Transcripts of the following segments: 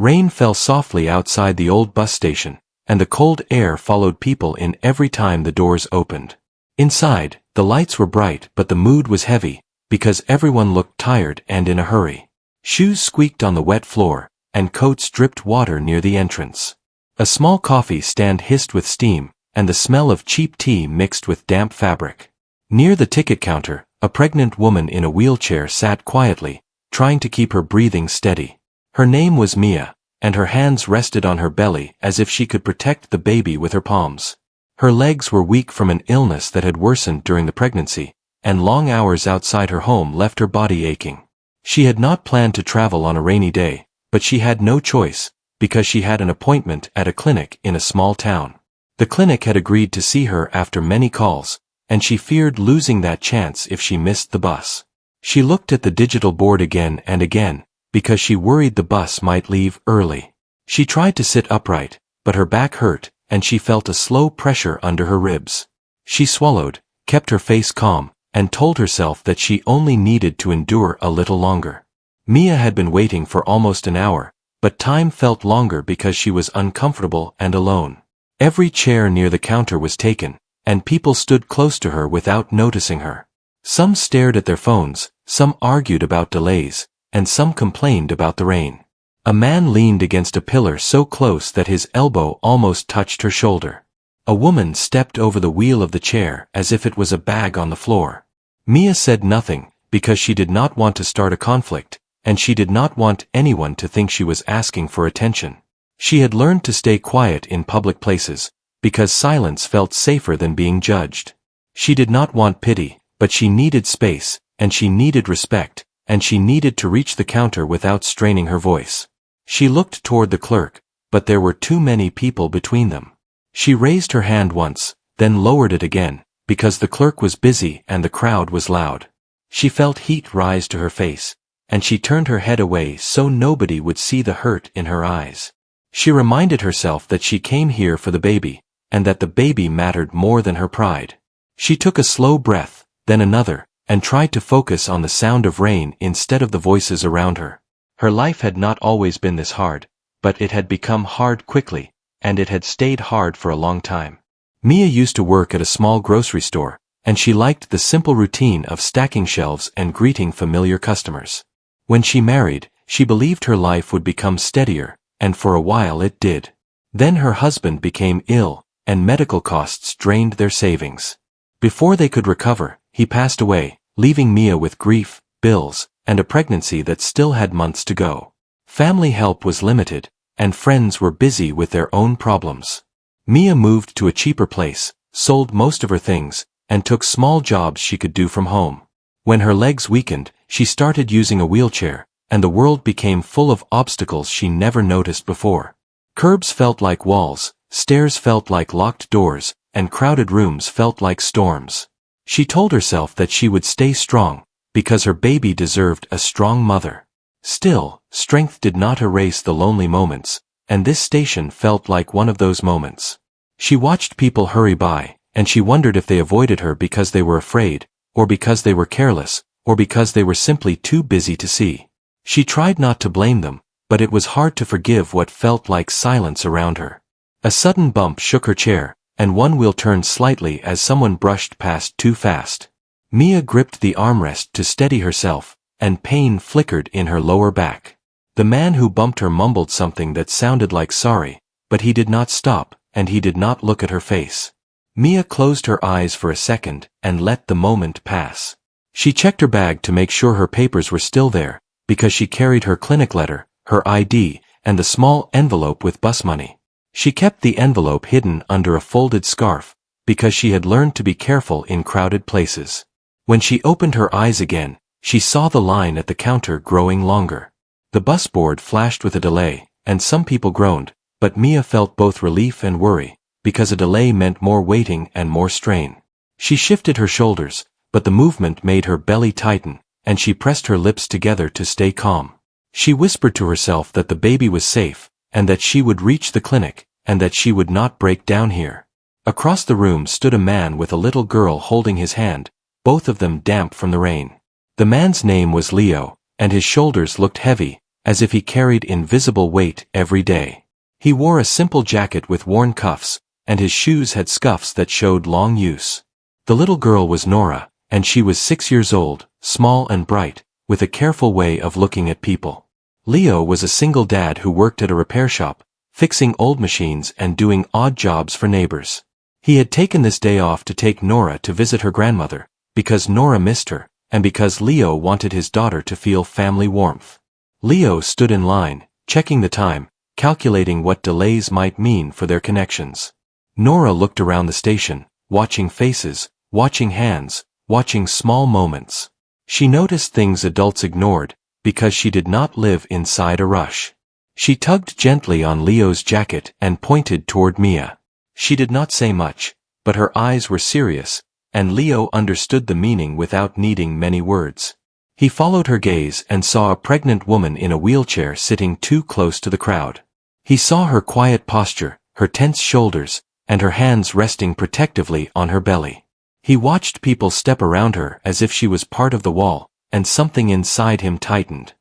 Rain fell softly outside the old bus station, and the cold air followed people in every time the doors opened. Inside, the lights were bright but the mood was heavy, because everyone looked tired and in a hurry. Shoes squeaked on the wet floor, and coats dripped water near the entrance. A small coffee stand hissed with steam, and the smell of cheap tea mixed with damp fabric. Near the ticket counter, a pregnant woman in a wheelchair sat quietly, trying to keep her breathing steady. Her name was Mia, and her hands rested on her belly as if she could protect the baby with her palms. Her legs were weak from an illness that had worsened during the pregnancy, and long hours outside her home left her body aching. She had not planned to travel on a rainy day, but she had no choice, because she had an appointment at a clinic in a small town. The clinic had agreed to see her after many calls, and she feared losing that chance if she missed the bus. She looked at the digital board again and again, because she worried the bus might leave early. She tried to sit upright, but her back hurt, and she felt a slow pressure under her ribs. She swallowed, kept her face calm, and told herself that she only needed to endure a little longer. Mia had been waiting for almost an hour, but time felt longer because she was uncomfortable and alone. Every chair near the counter was taken, and people stood close to her without noticing her. Some stared at their phones, some argued about delays, and some complained about the rain. A man leaned against a pillar so close that his elbow almost touched her shoulder. A woman stepped over the wheel of the chair as if it was a bag on the floor. Mia said nothing, because she did not want to start a conflict, and she did not want anyone to think she was asking for attention. She had learned to stay quiet in public places, because silence felt safer than being judged. She did not want pity, but she needed space, and she needed respect, and she needed to reach the counter without straining her voice. She looked toward the clerk, but there were too many people between them. She raised her hand once, then lowered it again, because the clerk was busy and the crowd was loud. She felt heat rise to her face, and she turned her head away so nobody would see the hurt in her eyes. She reminded herself that she came here for the baby, and that the baby mattered more than her pride. She took a slow breath, then another, and tried to focus on the sound of rain instead of the voices around her. Her life had not always been this hard, but it had become hard quickly, and it had stayed hard for a long time. Mia used to work at a small grocery store, and she liked the simple routine of stacking shelves and greeting familiar customers. When she married, she believed her life would become steadier, and for a while it did. Then her husband became ill, and medical costs drained their savings. Before they could recover, he passed away, leaving Mia with grief, bills, and a pregnancy that still had months to go. Family help was limited, and friends were busy with their own problems. Mia moved to a cheaper place, sold most of her things, and took small jobs she could do from home. When her legs weakened, she started using a wheelchair, and the world became full of obstacles she never noticed before. Curbs felt like walls, stairs felt like locked doors, and crowded rooms felt like storms. She told herself that she would stay strong, because her baby deserved a strong mother. Still, strength did not erase the lonely moments, and this station felt like one of those moments. She watched people hurry by, and she wondered if they avoided her because they were afraid, or because they were careless, or because they were simply too busy to see. She tried not to blame them, but it was hard to forgive what felt like silence around her. A sudden bump shook her chair, and one wheel turned slightly as someone brushed past too fast. Mia gripped the armrest to steady herself, and pain flickered in her lower back. The man who bumped her mumbled something that sounded like sorry, but he did not stop, and he did not look at her face. Mia closed her eyes for a second, and let the moment pass. She checked her bag to make sure her papers were still there, because she carried her clinic letter, her ID, and the small envelope with bus money. She kept the envelope hidden under a folded scarf, because she had learned to be careful in crowded places. When she opened her eyes again, she saw the line at the counter growing longer. The bus board flashed with a delay, and some people groaned, but Mia felt both relief and worry, because a delay meant more waiting and more strain. She shifted her shoulders, but the movement made her belly tighten, and she pressed her lips together to stay calm. She whispered to herself that the baby was safe, and that she would reach the clinic, and that she would not break down here. Across the room stood a man with a little girl holding his hand, both of them damp from the rain. The man's name was Leo, and his shoulders looked heavy, as if he carried invisible weight every day. He wore a simple jacket with worn cuffs, and his shoes had scuffs that showed long use. The little girl was Nora, and she was 6 years old, small and bright, with a careful way of looking at people. Leo was a single dad who worked at a repair shop, fixing old machines and doing odd jobs for neighbors. He had taken this day off to take Nora to visit her grandmother, because Nora missed her, and because Leo wanted his daughter to feel family warmth. Leo stood in line, checking the time, calculating what delays might mean for their connections. Nora looked around the station, watching faces, watching hands, watching small moments. She noticed things adults ignored, because she did not live inside a rush. She tugged gently on Leo's jacket and pointed toward Mia. She did not say much, but her eyes were serious, and Leo understood the meaning without needing many words. He followed her gaze and saw a pregnant woman in a wheelchair sitting too close to the crowd. He saw her quiet posture, her tense shoulders, and her hands resting protectively on her belly. He watched people step around her as if she was part of the wall, and something inside him tightened.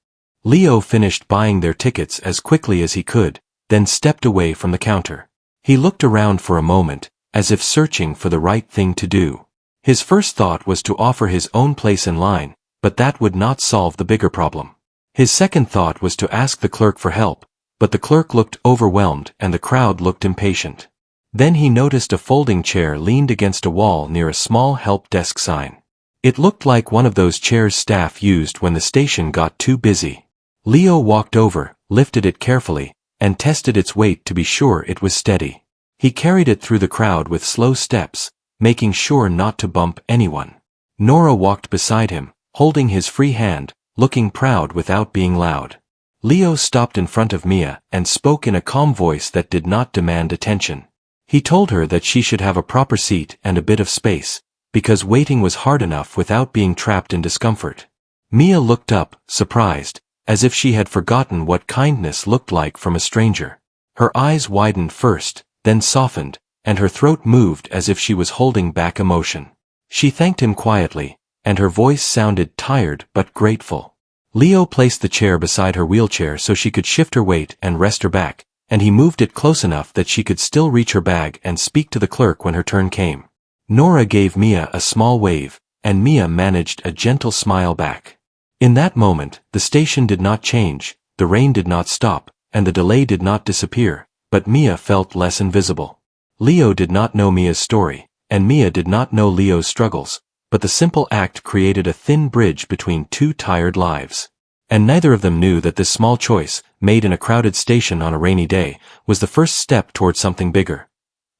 Leo finished buying their tickets as quickly as he could, then stepped away from the counter. He looked around for a moment, as if searching for the right thing to do. His first thought was to offer his own place in line, but that would not solve the bigger problem. His second thought was to ask the clerk for help, but the clerk looked overwhelmed and the crowd looked impatient. Then he noticed a folding chair leaned against a wall near a small help desk sign. It looked like one of those chairs staff used when the station got too busy. Leo walked over, lifted it carefully, and tested its weight to be sure it was steady. He carried it through the crowd with slow steps, making sure not to bump anyone. Nora walked beside him, holding his free hand, looking proud without being loud. Leo stopped in front of Mia and spoke in a calm voice that did not demand attention. He told her that she should have a proper seat and a bit of space, because waiting was hard enough without being trapped in discomfort. Mia looked up, surprised, as if she had forgotten what kindness looked like from a stranger. Her eyes widened first, then softened, and her throat moved as if she was holding back emotion. She thanked him quietly, and her voice sounded tired but grateful. Leo placed the chair beside her wheelchair so she could shift her weight and rest her back, and he moved it close enough that she could still reach her bag and speak to the clerk when her turn came. Nora gave Mia a small wave, and Mia managed a gentle smile back. In that moment, the station did not change, the rain did not stop, and the delay did not disappear, but Mia felt less invisible. Leo did not know Mia's story, and Mia did not know Leo's struggles, but the simple act created a thin bridge between two tired lives. And neither of them knew that this small choice, made in a crowded station on a rainy day, was the first step toward something bigger.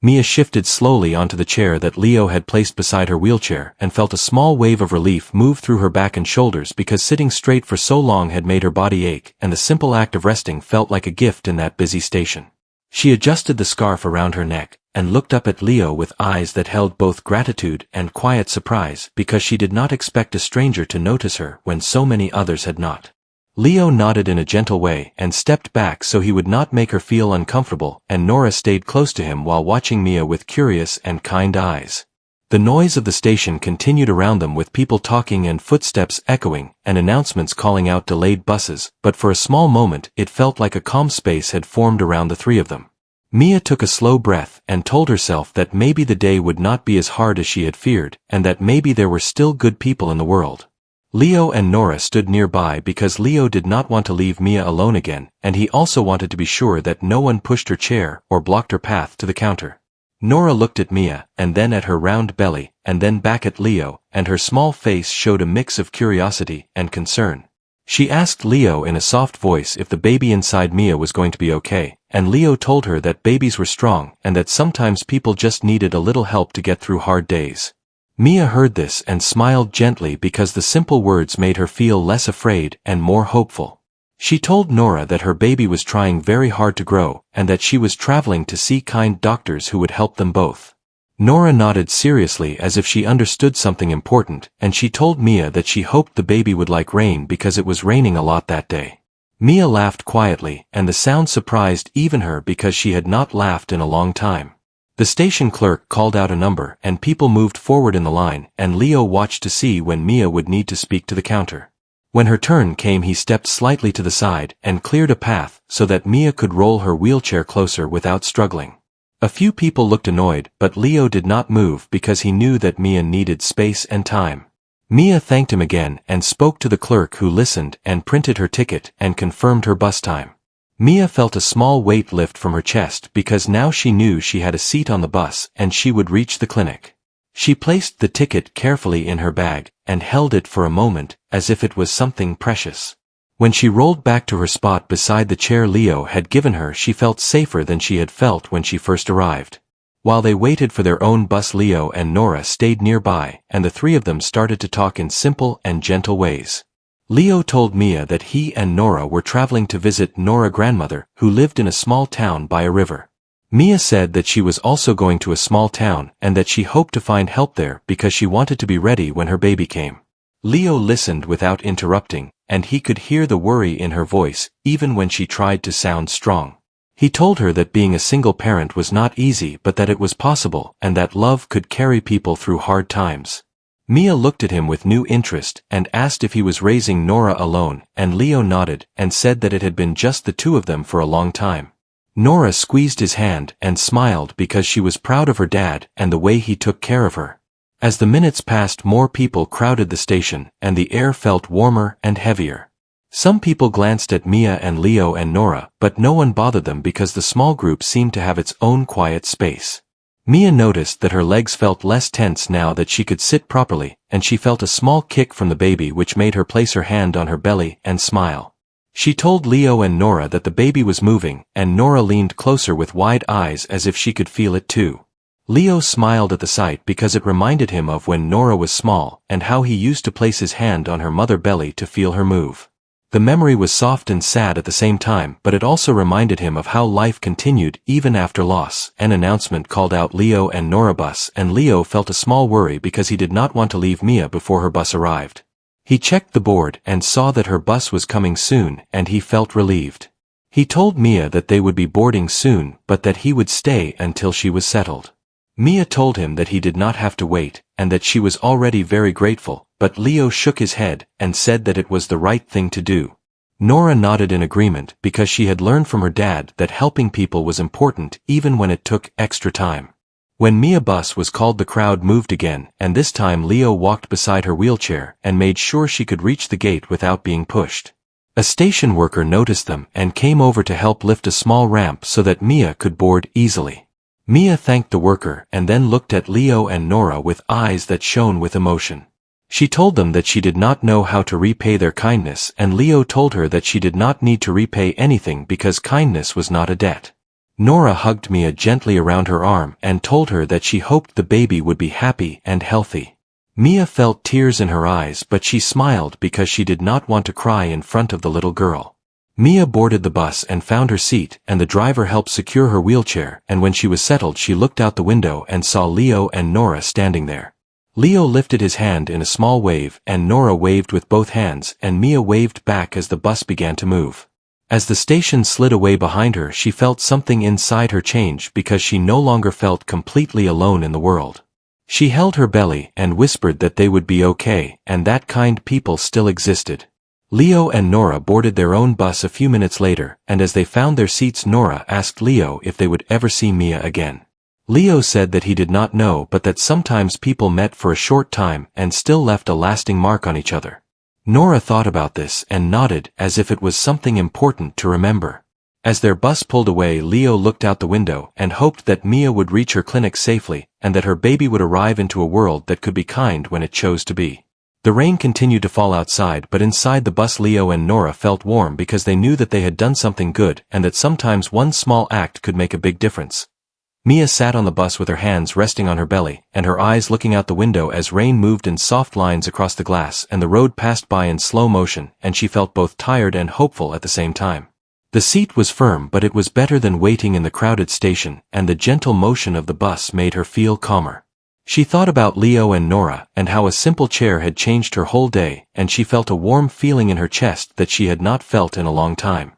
Mia shifted slowly onto the chair that Leo had placed beside her wheelchair and felt a small wave of relief move through her back and shoulders because sitting straight for so long had made her body ache, and the simple act of resting felt like a gift in that busy station. She adjusted the scarf around her neck and looked up at Leo with eyes that held both gratitude and quiet surprise because she did not expect a stranger to notice her when so many others had not. Leo nodded in a gentle way and stepped back so he would not make her feel uncomfortable, and Nora stayed close to him while watching Mia with curious and kind eyes. The noise of the station continued around them with people talking and footsteps echoing and announcements calling out delayed buses, but for a small moment it felt like a calm space had formed around the three of them. Mia took a slow breath and told herself that maybe the day would not be as hard as she had feared, and that maybe there were still good people in the world. Leo and Nora stood nearby because Leo did not want to leave Mia alone again, and he also wanted to be sure that no one pushed her chair or blocked her path to the counter. Nora looked at Mia, and then at her round belly, and then back at Leo, and her small face showed a mix of curiosity and concern. She asked Leo in a soft voice if the baby inside Mia was going to be okay, and Leo told her that babies were strong and that sometimes people just needed a little help to get through hard days. Mia heard this and smiled gently because the simple words made her feel less afraid and more hopeful. She told Nora that her baby was trying very hard to grow and that she was traveling to see kind doctors who would help them both. Nora nodded seriously as if she understood something important, and she told Mia that she hoped the baby would like rain because it was raining a lot that day. Mia laughed quietly, and the sound surprised even her because she had not laughed in a long time. The station clerk called out a number and people moved forward in the line, and Leo watched to see when Mia would need to speak to the counter. When her turn came, he stepped slightly to the side and cleared a path so that Mia could roll her wheelchair closer without struggling. A few people looked annoyed, but Leo did not move because he knew that Mia needed space and time. Mia thanked him again and spoke to the clerk, who listened and printed her ticket and confirmed her bus time. Mia felt a small weight lift from her chest because now she knew she had a seat on the bus and she would reach the clinic. She placed the ticket carefully in her bag and held it for a moment as if it was something precious. When she rolled back to her spot beside the chair Leo had given her, she felt safer than she had felt when she first arrived. While they waited for their own bus, Leo and Nora stayed nearby, and the three of them started to talk in simple and gentle ways. Leo told Mia that he and Nora were traveling to visit Nora's grandmother, who lived in a small town by a river. Mia said that she was also going to a small town and that she hoped to find help there because she wanted to be ready when her baby came. Leo listened without interrupting, and he could hear the worry in her voice, even when she tried to sound strong. He told her that being a single parent was not easy, but that it was possible and that love could carry people through hard times. Mia looked at him with new interest and asked if he was raising Nora alone, and Leo nodded and said that it had been just the two of them for a long time. Nora squeezed his hand and smiled because she was proud of her dad and the way he took care of her. As the minutes passed, more people crowded the station, and the air felt warmer and heavier. Some people glanced at Mia and Leo and Nora, but no one bothered them because the small group seemed to have its own quiet space. Mia noticed that her legs felt less tense now that she could sit properly, and she felt a small kick from the baby, which made her place her hand on her belly and smile. She told Leo and Nora that the baby was moving, and Nora leaned closer with wide eyes as if she could feel it too. Leo smiled at the sight because it reminded him of when Nora was small and how he used to place his hand on her mother's belly to feel her move. The memory was soft and sad at the same time, but it also reminded him of how life continued even after loss. An announcement called out Leo and Nora bus, and Leo felt a small worry because he did not want to leave Mia before her bus arrived. He checked the board and saw that her bus was coming soon, and he felt relieved. He told Mia that they would be boarding soon, but that he would stay until she was settled. Mia told him that he did not have to wait, and that she was already very grateful, but Leo shook his head and said that it was the right thing to do. Nora nodded in agreement because she had learned from her dad that helping people was important even when it took extra time. When Mia's bus was called, the crowd moved again, and this time Leo walked beside her wheelchair and made sure she could reach the gate without being pushed. A station worker noticed them and came over to help lift a small ramp so that Mia could board easily. Mia thanked the worker and then looked at Leo and Nora with eyes that shone with emotion. She told them that she did not know how to repay their kindness, and Leo told her that she did not need to repay anything because kindness was not a debt. Nora hugged Mia gently around her arm and told her that she hoped the baby would be happy and healthy. Mia felt tears in her eyes, but she smiled because she did not want to cry in front of the little girl. Mia boarded the bus and found her seat, and the driver helped secure her wheelchair, and when she was settled she looked out the window and saw Leo and Nora standing there. Leo lifted his hand in a small wave, and Nora waved with both hands, and Mia waved back as the bus began to move. As the station slid away behind her, she felt something inside her change because she no longer felt completely alone in the world. She held her belly and whispered that they would be okay, and that kind people still existed. Leo and Nora boarded their own bus a few minutes later, and as they found their seats, Nora asked Leo if they would ever see Mia again. Leo said that he did not know, but that sometimes people met for a short time and still left a lasting mark on each other. Nora thought about this and nodded as if it was something important to remember. As their bus pulled away, Leo looked out the window and hoped that Mia would reach her clinic safely and that her baby would arrive into a world that could be kind when it chose to be. The rain continued to fall outside, but inside the bus Leo and Nora felt warm because they knew that they had done something good and that sometimes one small act could make a big difference. Mia sat on the bus with her hands resting on her belly and her eyes looking out the window as rain moved in soft lines across the glass and the road passed by in slow motion, and she felt both tired and hopeful at the same time. The seat was firm, but it was better than waiting in the crowded station, and the gentle motion of the bus made her feel calmer. She thought about Leo and Nora and how a simple chair had changed her whole day, and she felt a warm feeling in her chest that she had not felt in a long time.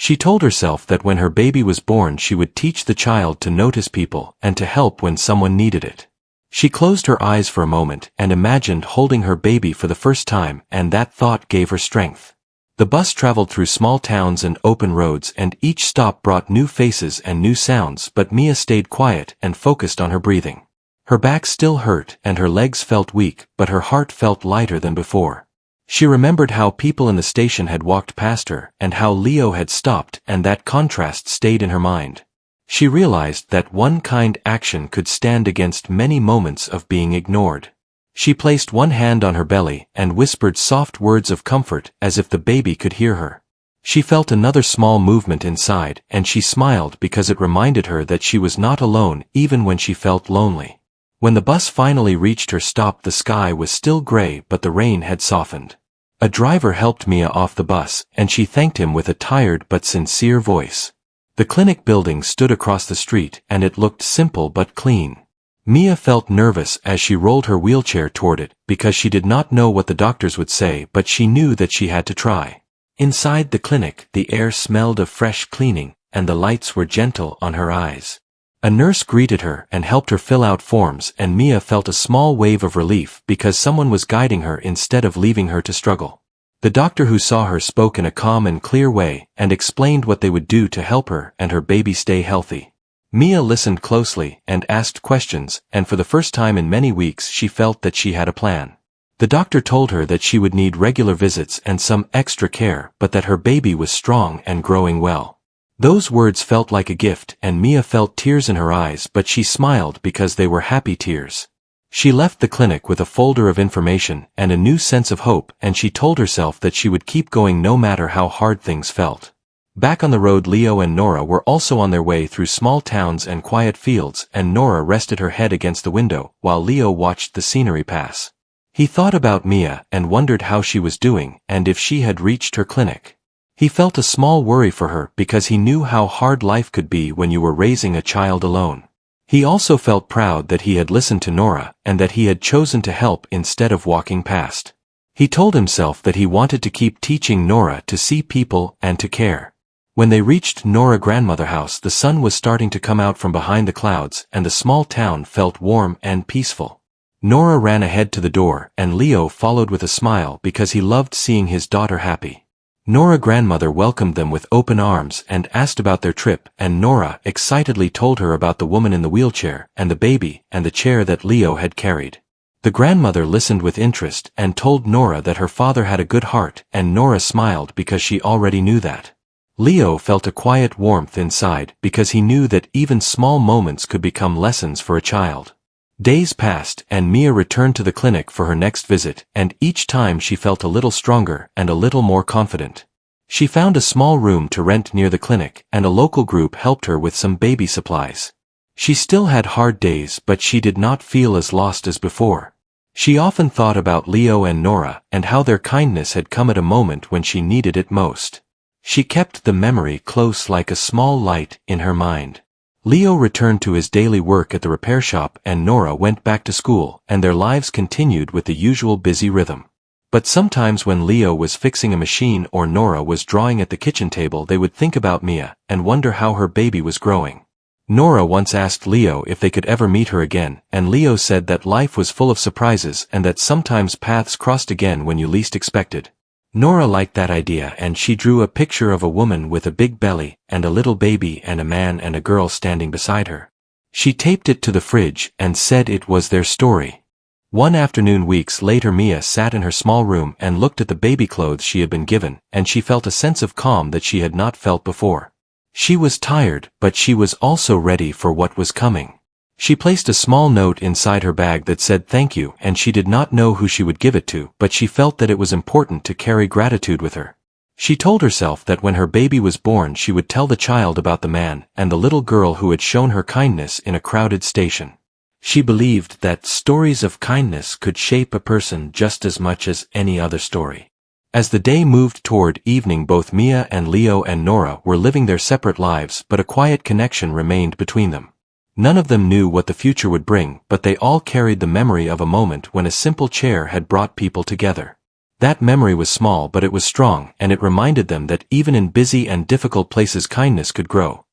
She told herself that when her baby was born she would teach the child to notice people and to help when someone needed it. She closed her eyes for a moment and imagined holding her baby for the first time, and that thought gave her strength. The bus traveled through small towns and open roads, and each stop brought new faces and new sounds, but Mia stayed quiet and focused on her breathing. Her back still hurt and her legs felt weak, but her heart felt lighter than before. She remembered how people in the station had walked past her, and how Leo had stopped, and that contrast stayed in her mind. She realized that one kind action could stand against many moments of being ignored. She placed one hand on her belly and whispered soft words of comfort as if the baby could hear her. She felt another small movement inside, and she smiled because it reminded her that she was not alone even when she felt lonely. When the bus finally reached her stop, the sky was still gray, but the rain had softened. A driver helped Mia off the bus, and she thanked him with a tired but sincere voice. The clinic building stood across the street, and it looked simple but clean. Mia felt nervous as she rolled her wheelchair toward it, because she did not know what the doctors would say, but she knew that she had to try. Inside the clinic, the air smelled of fresh cleaning, and the lights were gentle on her eyes. A nurse greeted her and helped her fill out forms, and Mia felt a small wave of relief because someone was guiding her instead of leaving her to struggle. The doctor who saw her spoke in a calm and clear way and explained what they would do to help her and her baby stay healthy. Mia listened closely and asked questions, and for the first time in many weeks she felt that she had a plan. The doctor told her that she would need regular visits and some extra care, but that her baby was strong and growing well. Those words felt like a gift, and Mia felt tears in her eyes, but she smiled because they were happy tears. She left the clinic with a folder of information and a new sense of hope, and she told herself that she would keep going no matter how hard things felt. Back on the road, Leo and Nora were also on their way through small towns and quiet fields, and Nora rested her head against the window while Leo watched the scenery pass. He thought about Mia and wondered how she was doing and if she had reached her clinic. He felt a small worry for her because he knew how hard life could be when you were raising a child alone. He also felt proud that he had listened to Nora and that he had chosen to help instead of walking past. He told himself that he wanted to keep teaching Nora to see people and to care. When they reached Nora's grandmother's house, the sun was starting to come out from behind the clouds, and the small town felt warm and peaceful. Nora ran ahead to the door, and Leo followed with a smile because he loved seeing his daughter happy. Nora's grandmother welcomed them with open arms and asked about their trip, and Nora excitedly told her about the woman in the wheelchair, and the baby, and the chair that Leo had carried. The grandmother listened with interest and told Nora that her father had a good heart, and Nora smiled because she already knew that. Leo felt a quiet warmth inside because he knew that even small moments could become lessons for a child. Days passed, and Mia returned to the clinic for her next visit, and each time she felt a little stronger and a little more confident. She found a small room to rent near the clinic, and a local group helped her with some baby supplies. She still had hard days, but she did not feel as lost as before. She often thought about Leo and Nora and how their kindness had come at a moment when she needed it most. She kept the memory close like a small light in her mind. Leo returned to his daily work at the repair shop, and Nora went back to school, and their lives continued with the usual busy rhythm. But sometimes when Leo was fixing a machine or Nora was drawing at the kitchen table, they would think about Mia and wonder how her baby was growing. Nora once asked Leo if they could ever meet her again, and Leo said that life was full of surprises and that sometimes paths crossed again when you least expected. Nora liked that idea, and she drew a picture of a woman with a big belly and a little baby and a man and a girl standing beside her. She taped it to the fridge and said it was their story. One afternoon weeks later, Mia sat in her small room and looked at the baby clothes she had been given, and she felt a sense of calm that she had not felt before. She was tired, but she was also ready for what was coming. She placed a small note inside her bag that said thank you, and she did not know who she would give it to, but she felt that it was important to carry gratitude with her. She told herself that when her baby was born she would tell the child about the man and the little girl who had shown her kindness in a crowded station. She believed that stories of kindness could shape a person just as much as any other story. As the day moved toward evening, both Mia and Leo and Nora were living their separate lives, but a quiet connection remained between them. None of them knew what the future would bring, but they all carried the memory of a moment when a simple chair had brought people together. That memory was small, but it was strong, and it reminded them that even in busy and difficult places kindness could grow.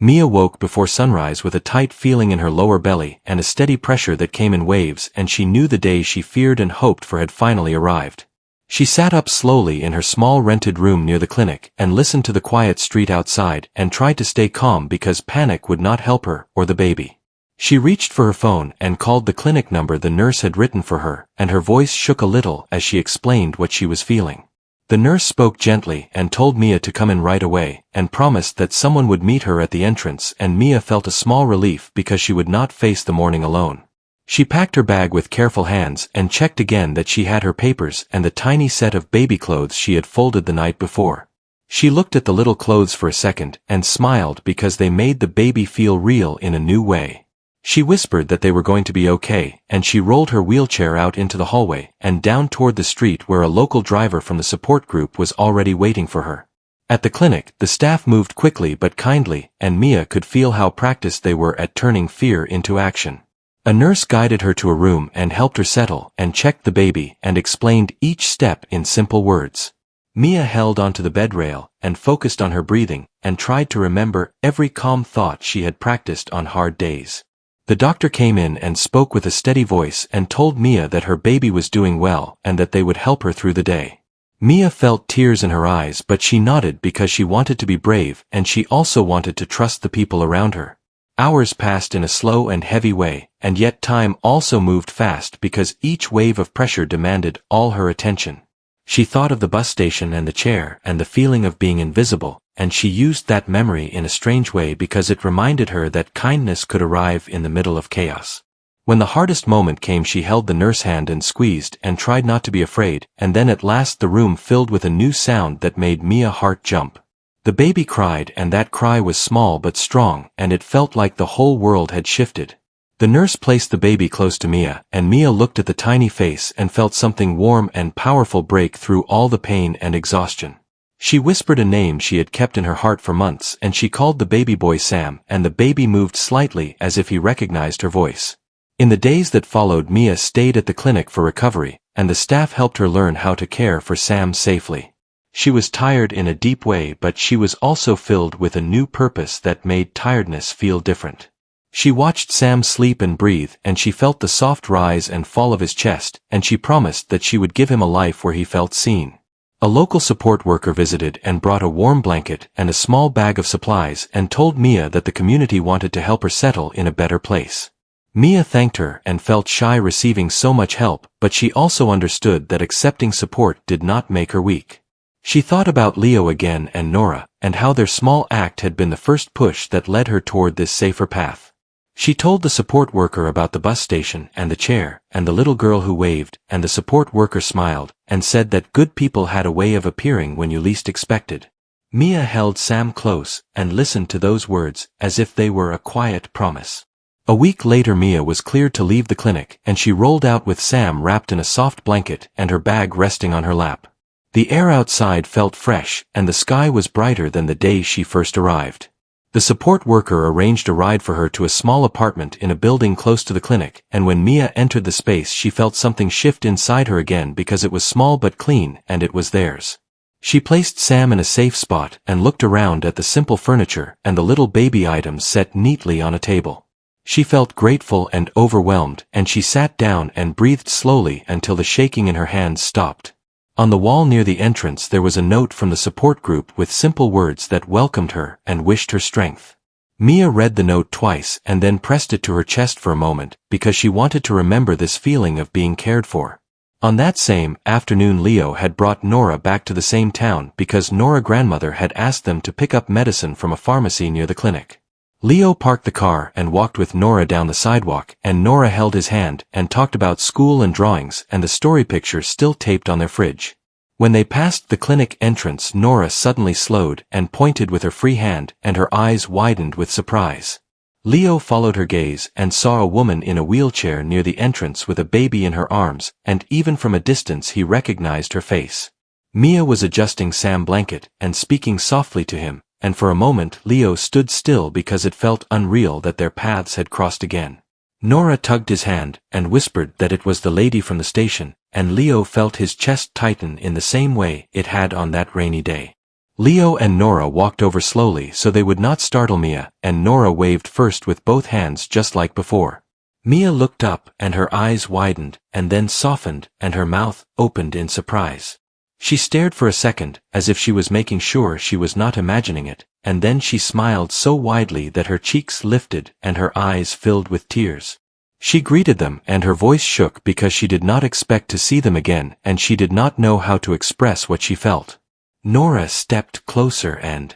Mia woke before sunrise with a tight feeling in her lower belly and a steady pressure that came in waves, and she knew the day she feared and hoped for had finally arrived. She sat up slowly in her small rented room near the clinic and listened to the quiet street outside and tried to stay calm because panic would not help her or the baby. She reached for her phone and called the clinic number the nurse had written for her, and her voice shook a little as she explained what she was feeling. The nurse spoke gently and told Mia to come in right away, and promised that someone would meet her at the entrance, and Mia felt a small relief because she would not face the morning alone. She packed her bag with careful hands and checked again that she had her papers and the tiny set of baby clothes she had folded the night before. She looked at the little clothes for a second and smiled because they made the baby feel real in a new way. She whispered that they were going to be okay, and she rolled her wheelchair out into the hallway and down toward the street where a local driver from the support group was already waiting for her. At the clinic, the staff moved quickly but kindly, and Mia could feel how practiced they were at turning fear into action. A nurse guided her to a room and helped her settle and checked the baby and explained each step in simple words. Mia held onto the bed rail and focused on her breathing and tried to remember every calm thought she had practiced on hard days. The doctor came in and spoke with a steady voice and told Mia that her baby was doing well and that they would help her through the day. Mia felt tears in her eyes, but she nodded because she wanted to be brave and she also wanted to trust the people around her. Hours passed in a slow and heavy way, and yet time also moved fast because each wave of pressure demanded all her attention. She thought of the bus station and the chair and the feeling of being invisible, and she used that memory in a strange way because it reminded her that kindness could arrive in the middle of chaos. When the hardest moment came, she held the nurse's hand and squeezed and tried not to be afraid, and then at last the room filled with a new sound that made Mia's heart jump. The baby cried, and that cry was small but strong, and it felt like the whole world had shifted. The nurse placed the baby close to Mia, and Mia looked at the tiny face and felt something warm and powerful break through all the pain and exhaustion. She whispered a name she had kept in her heart for months, and she called the baby boy Sam, and the baby moved slightly as if he recognized her voice. In the days that followed, Mia stayed at the clinic for recovery, and the staff helped her learn how to care for Sam safely. She was tired in a deep way, but she was also filled with a new purpose that made tiredness feel different. She watched Sam sleep and breathe, and she felt the soft rise and fall of his chest, and she promised that she would give him a life where he felt seen. A local support worker visited and brought a warm blanket and a small bag of supplies and told Mia that the community wanted to help her settle in a better place. Mia thanked her and felt shy receiving so much help, but she also understood that accepting support did not make her weak. She thought about Leo again and Nora, and how their small act had been the first push that led her toward this safer path. She told the support worker about the bus station and the chair and the little girl who waved, and the support worker smiled and said that good people had a way of appearing when you least expected. Mia held Sam close and listened to those words as if they were a quiet promise. A week later, Mia was cleared to leave the clinic, and she rolled out with Sam wrapped in a soft blanket and her bag resting on her lap. The air outside felt fresh, and the sky was brighter than the day she first arrived. The support worker arranged a ride for her to a small apartment in a building close to the clinic, and when Mia entered the space she felt something shift inside her again because it was small but clean, and it was theirs. She placed Sam in a safe spot and looked around at the simple furniture and the little baby items set neatly on a table. She felt grateful and overwhelmed, and she sat down and breathed slowly until the shaking in her hands stopped. On the wall near the entrance there was a note from the support group with simple words that welcomed her and wished her strength. Mia read the note twice and then pressed it to her chest for a moment, because she wanted to remember this feeling of being cared for. On that same afternoon, Leo had brought Nora back to the same town because Nora's grandmother had asked them to pick up medicine from a pharmacy near the clinic. Leo parked the car and walked with Nora down the sidewalk, and Nora held his hand and talked about school and drawings and the story pictures still taped on their fridge. When they passed the clinic entrance, Nora suddenly slowed and pointed with her free hand, and her eyes widened with surprise. Leo followed her gaze and saw a woman in a wheelchair near the entrance with a baby in her arms, and even from a distance he recognized her face. Mia was adjusting Sam's blanket and speaking softly to him, and for a moment Leo stood still because it felt unreal that their paths had crossed again. Nora tugged his hand and whispered that it was the lady from the station, and Leo felt his chest tighten in the same way it had on that rainy day. Leo and Nora walked over slowly so they would not startle Mia, and Nora waved first with both hands just like before. Mia looked up and her eyes widened, and then softened, and her mouth opened in surprise. She stared for a second, as if she was making sure she was not imagining it, and then she smiled so widely that her cheeks lifted and her eyes filled with tears. She greeted them and her voice shook because she did not expect to see them again and she did not know how to express what she felt. Nora stepped closer and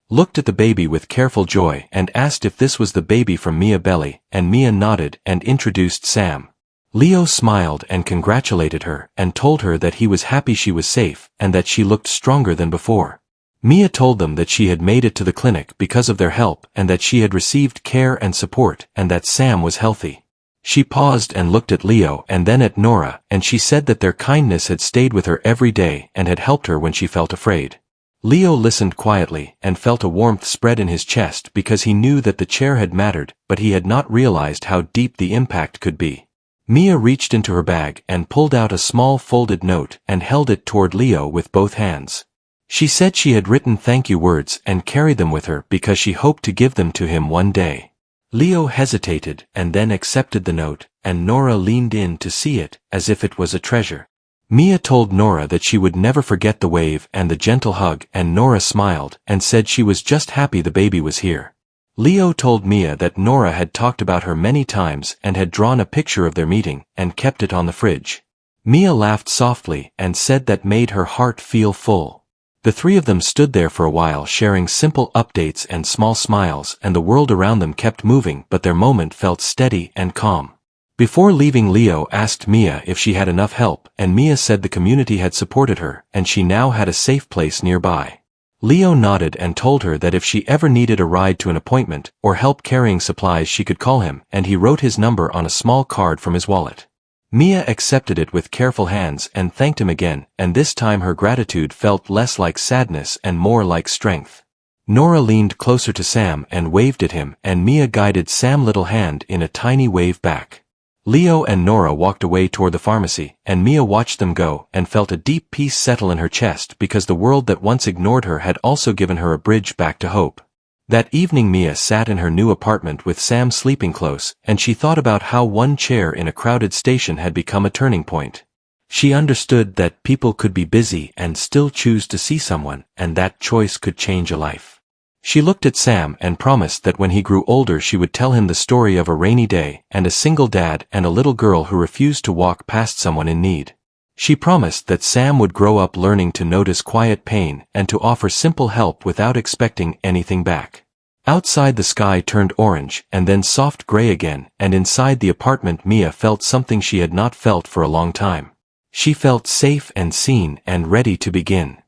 looked at the baby with careful joy and asked if this was the baby from Mia's belly, and Mia nodded and introduced Sam. Leo smiled and congratulated her and told her that he was happy she was safe and that she looked stronger than before. Mia told them that she had made it to the clinic because of their help and that she had received care and support and that Sam was healthy. She paused and looked at Leo and then at Nora, and she said that their kindness had stayed with her every day and had helped her when she felt afraid. Leo listened quietly and felt a warmth spread in his chest because he knew that the chair had mattered, but he had not realized how deep the impact could be. Mia reached into her bag and pulled out a small folded note and held it toward Leo with both hands. She said she had written thank you words and carried them with her because she hoped to give them to him one day. Leo hesitated and then accepted the note, and Nora leaned in to see it, as if it was a treasure. Mia told Nora that she would never forget the wave and the gentle hug, and Nora smiled and said she was just happy the baby was here. Leo told Mia that Nora had talked about her many times and had drawn a picture of their meeting and kept it on the fridge. Mia laughed softly and said that made her heart feel full. The three of them stood there for a while sharing simple updates and small smiles, and the world around them kept moving, but their moment felt steady and calm. Before leaving, Leo asked Mia if she had enough help, and Mia said the community had supported her and she now had a safe place nearby. Leo nodded and told her that if she ever needed a ride to an appointment or help carrying supplies she could call him, and he wrote his number on a small card from his wallet. Mia accepted it with careful hands and thanked him again, and this time her gratitude felt less like sadness and more like strength. Nora leaned closer to Sam and waved at him, and Mia guided Sam's little hand in a tiny wave back. Leo and Nora walked away toward the pharmacy, and Mia watched them go and felt a deep peace settle in her chest because the world that once ignored her had also given her a bridge back to hope. That evening Mia sat in her new apartment with Sam sleeping close, and she thought about how one chair in a crowded station had become a turning point. She understood that people could be busy and still choose to see someone, and that choice could change a life. She looked at Sam and promised that when he grew older she would tell him the story of a rainy day and a single dad and a little girl who refused to walk past someone in need. She promised that Sam would grow up learning to notice quiet pain and to offer simple help without expecting anything back. Outside the sky turned orange and then soft gray again, and inside the apartment Mia felt something she had not felt for a long time. She felt safe and seen and ready to begin.